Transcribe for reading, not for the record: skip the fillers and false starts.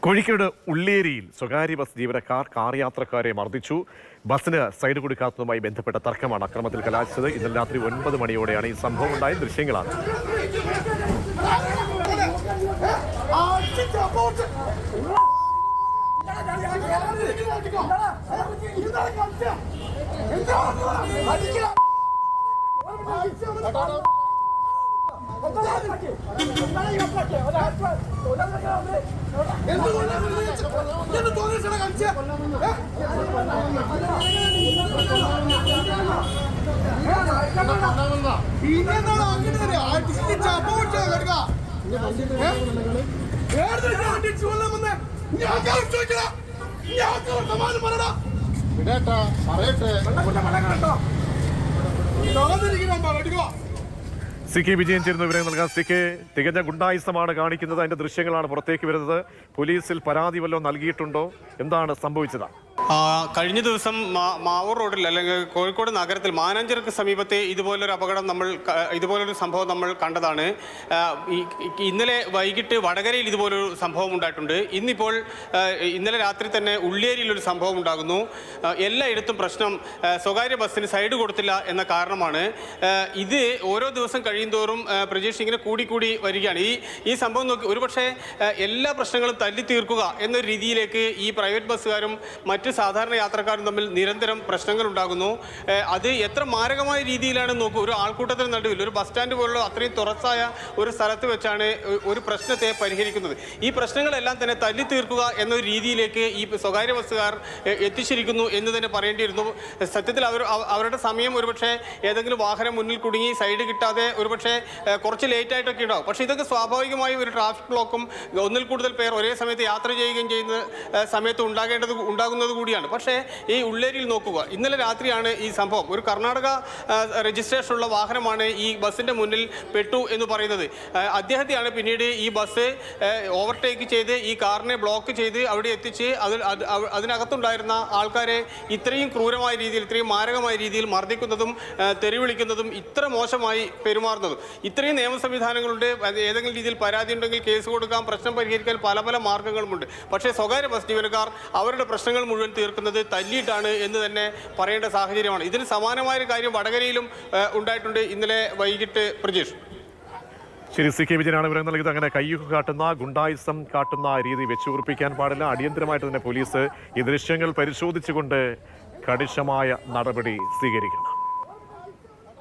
കോഴിക്കോട് ഉള്ളേരിയിൽ സ്വകാര്യ ബസ് ജീവനക്കാർ കാർ യാത്രക്കാരെ മർദ്ദിച്ചു. ബസ്സിന് സൈഡ് കൊടുക്കാത്തതുമായി ബന്ധപ്പെട്ട തർക്കമാണ് അക്രമത്തിൽ കലാശിച്ചത്. ഇന്നലെ രാത്രി 9 മണിയോടെയാണ് ഈ സംഭവം ഉണ്ടായ ദൃശ്യങ്ങളാണ്. CK വിജയൻ ചേരുന്ന വിവരം നൽകാൻ. CK, തികഞ്ഞ ഗുണ്ടായിസമാണ് കാണിക്കുന്നത്. അതിന്റെ ദൃശ്യങ്ങളാണ് പുറത്തേക്ക് വരുന്നത്. പോലീസിൽ പരാതി വല്ലതും നൽകിയിട്ടുണ്ടോ? എന്താണ് സംഭവിച്ചത്? കഴിഞ്ഞ ദിവസം മാവൂർ റോഡിൽ അല്ലെങ്കിൽ കോഴിക്കോട് നഗരത്തിൽ മാനാഞ്ചിറക്ക് സമീപത്തെ ഇതുപോലൊരു സംഭവം നമ്മൾ കണ്ടതാണ്. ഇന്നലെ വൈകിട്ട് വടകരയിൽ ഇതുപോലൊരു സംഭവം ഉണ്ടായിട്ടുണ്ട്. ഇന്നലെ രാത്രി തന്നെ ഉള്ളിയേരിയിലൊരു സംഭവം ഉണ്ടാകുന്നു. എല്ലായിടത്തും പ്രശ്നം സ്വകാര്യ ബസ്സിന് സൈഡ് കൊടുത്തില്ല എന്ന കാരണമാണ്. ഇത് ഓരോ ദിവസം കഴിയുന്തോറും പ്രജേഷ് ഇങ്ങനെ കൂടി വരികയാണ്. ഈ സംഭവം നോക്കി ഒരുപക്ഷെ എല്ലാ പ്രശ്നങ്ങളും തല്ലി തീർക്കുക എന്നൊരു രീതിയിലേക്ക് ഈ പ്രൈവറ്റ് ബസ്സുകാരും മറ്റ് സാധാരണ യാത്രക്കാരും തമ്മിൽ നിരന്തരം പ്രശ്നങ്ങൾ ഉണ്ടാകുന്നു. അത് എത്ര മാരകമായ രീതിയിലാണ് നോക്കൂ. ഒരു ആൾക്കൂട്ടത്തിന് നടുവിൽ ഒരു ബസ് സ്റ്റാൻഡ് പോലുള്ള അത്രയും തുറസായ ഒരു സ്ഥലത്ത് വെച്ചാണ് ഒരു പ്രശ്നത്തെ പരിഹരിക്കുന്നത്. ഈ പ്രശ്നങ്ങളെല്ലാം തന്നെ തല്ലി തീർക്കുക എന്നൊരു രീതിയിലേക്ക് ഈ സ്വകാര്യ ബസ്സുകാർ എത്തിച്ചിരിക്കുന്നു എന്ന് തന്നെ പറയേണ്ടിയിരുന്നു. സത്യത്തിൽ അവരുടെ സമയം ഒരുപക്ഷെ ഏതെങ്കിലും വാഹനം മുന്നിൽ കുടുങ്ങി സൈഡ് കിട്ടാതെ ഒരുപക്ഷെ കുറച്ച് ലേറ്റായിട്ടൊക്കെ ഉണ്ടാവും. പക്ഷേ ഇതൊക്കെ സ്വാഭാവികമായി ഒരു ട്രാഫിക് ബ്ലോക്കും ഒന്നിൽ കൂടുതൽ പേർ ഒരേ സമയത്ത് യാത്ര ചെയ്യുകയും ചെയ്യുന്ന സമയത്ത് ഉണ്ടാകുന്നത് കൂടിയാണ്. പക്ഷേ ഈ ഉള്ളേരിയിൽ നോക്കുക, ഇന്നലെ രാത്രിയാണ് ഈ സംഭവം. ഒരു കർണാടക രജിസ്ട്രേഷനുള്ള വാഹനമാണ് ഈ ബസ്സിൻ്റെ മുന്നിൽ പെട്ടു എന്ന് പറയുന്നത്. അദ്ദേഹത്തെയാണ് പിന്നീട് ഈ ബസ് ഓവർടേക്ക് ചെയ്ത് ഈ കാറിനെ ബ്ലോക്ക് ചെയ്ത് അവിടെ എത്തിച്ച് അതിനകത്തുണ്ടായിരുന്ന ആൾക്കാരെ ഇത്രയും ക്രൂരമായ രീതിയിൽ, ഇത്രയും മാരകമായ രീതിയിൽ മർദ്ദിക്കുന്നതും തെറിവിളിക്കുന്നതും ഇത്ര മോശമായി പെരുമാറുന്നതും. ഇത്രയും നിയമ സംവിധാനങ്ങളുണ്ട്. ഏതെങ്കിലും രീതിയിൽ പരാതി ഉണ്ടെങ്കിൽ കേസ് കൊടുക്കാം, പ്രശ്നം പരിഹരിക്കാൻ പല മാർഗങ്ങളുമുണ്ട്. പക്ഷേ സ്വകാര്യ ബസ് ജീവനക്കാർ അവരുടെ പ്രശ്നങ്ങൾ മുഴുവൻ തീർക്കുന്നത് തല്ലിയിട്ടാണ് എന്ന് തന്നെ പറയേണ്ട സാഹചര്യമാണ്. ഇതിന് സമാനമായൊരു കാര്യം വടകരയിലും ഉണ്ടായിട്ടുണ്ട് ഇന്നലെ വൈകിട്ട്. പ്രജേഷ്, ശരി, CK വിജയനാണ് വിവരം നൽകിയത്. അങ്ങനെ കയ്യൊക്കെ കാട്ടുന്ന ഗുണ്ടായിസം കാട്ടുന്ന രീതി വെച്ചുകുറിപ്പിക്കാൻ പാടില്ല. അടിയന്തരമായിട്ട് തന്നെ പോലീസ് ഈ ദൃശ്യങ്ങൾ പരിശോധിച്ചുകൊണ്ട് കണിശമായ നടപടി സ്വീകരിക്കണം.